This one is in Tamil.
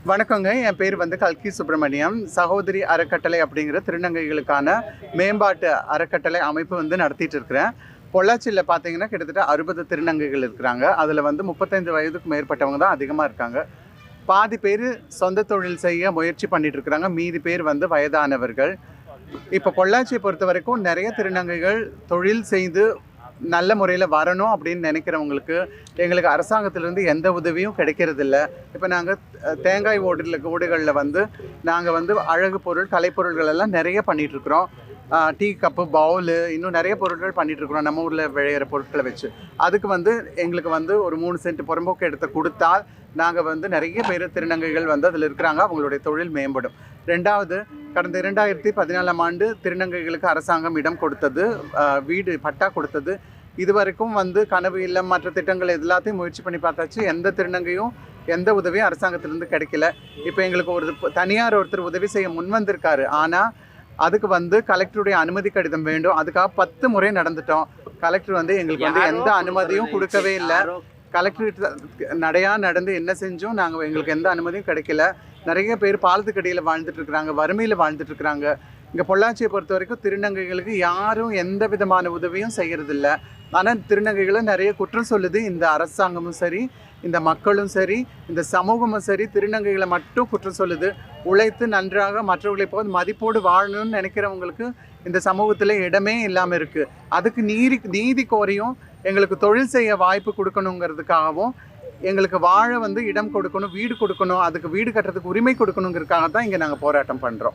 வணக்கங்க. என் பேர் கல்கி சுப்பிரமணியம். சகோதரி அறக்கட்டளை அப்படிங்கிற திருநங்கைகளுக்கான மேம்பாட்டு அறக்கட்டளை அமைப்பு நடத்திட்டு இருக்கிறேன். பொள்ளாச்சியில் பார்த்தீங்கன்னா கிட்டத்தட்ட 60 திருநங்கைகள் இருக்கிறாங்க. அதில் 35 வயதுக்கு மேற்பட்டவங்க தான் அதிகமாக இருக்காங்க. பாதி பேர் சொந்த தொழில் செய்ய முயற்சி பண்ணிட்டு இருக்கிறாங்க. மீதி பேர் வயதானவர்கள். இப்போ பொள்ளாச்சியை பொறுத்த வரைக்கும் நிறைய திருநங்கைகள் தொழில் செய்து நல்ல முறையில் வரணும் அப்படின்னு நினைக்கிறவங்களுக்கு எங்களுக்கு அரசாங்கத்திலேருந்து எந்த உதவியும் கிடைக்கிறதில்ல. இப்போ நாங்கள் தேங்காய் ஓடுகளில் நாங்கள் அழகு பொருள் கலைப்பொருள்கள் எல்லாம் நிறைய பண்ணிகிட்ருக்குறோம். டீ கப்பு பவுலு இன்னும் நிறைய பொருட்கள் பண்ணிகிட்ருக்குறோம் நம்ம ஊரில் விளையிற பொருட்களை வச்சு. அதுக்கு எங்களுக்கு ஒரு 3 சென்ட் புறம்போக்கு இடத்த கொடுத்தால் நாங்கள் நிறைய பேர் திருநங்கைகள் அதில் இருக்கிறாங்க. அவங்களுடைய தொழில் மேம்படும். ரெண்டாவது, கடந்த 2014ஆம் ஆண்டு திருநங்கைகளுக்கு அரசாங்கம் இடம் கொடுத்தது, வீடு பட்டா கொடுத்தது. இதுவரைக்கும் கனவு இல்லம் மற்ற திட்டங்கள் எல்லாத்தையும் முயற்சி பண்ணி பார்த்தாச்சு. எந்த திருநங்கையும் எந்த உதவியும் அரசாங்கத்திலேருந்து கிடைக்கல. இப்போ எங்களுக்கு தனியார் ஒருத்தர் உதவி செய்ய முன் வந்திருக்காரு. ஆனால் அதுக்கு கலெக்டருடைய அனுமதி கடிதம் வேண்டும். அதுக்காக 10 முறை நடந்துட்டோம். கலெக்டர் எங்களுக்கு எந்த அனுமதியும் கொடுக்கவே இல்லை. கலெக்டர் நடந்து என்ன செஞ்சோம், எங்களுக்கு எந்த அனுமதியும் கிடைக்கல. நிறைய பேர் பாலத்துக்கடியில் வாழ்ந்துட்டு இருக்கிறாங்க, வறுமையில் வாழ்ந்துட்டு இருக்கிறாங்க. இங்கே பொள்ளாச்சியை பொறுத்த வரைக்கும் திருநங்கைகளுக்கு யாரும் எந்த விதமான உதவியும் செய்கிறதில்ல. ஆனால் திருநங்கைகளை நிறைய குற்றம் சொல்லுது இந்த அரசாங்கமும் சரி, இந்த மக்களும் சரி, இந்த சமூகமும் சரி. திருநங்கைகளை மட்டும் குற்றம் சொல்லுது. உழைத்து நன்றாக மற்றவர்களை போது மதிப்போடு வாழணும்னு நினைக்கிறவங்களுக்கு இந்த சமூகத்தில் இடமே இல்லாமல் இருக்குது. அதுக்கு நீதி கோரியும் எங்களுக்கு தொழில் செய்ய வாய்ப்பு கொடுக்கணுங்கிறதுக்காகவும், எங்களுக்கு வாழ இடம் கொடுக்கணும், வீடு கொடுக்கணும், அதுக்கு வீடு கட்டுறதுக்கு உரிமை கொடுக்கணுங்கிறதுக்காக தான் இங்கே நாங்கள் போராட்டம் பண்ணுறோம்.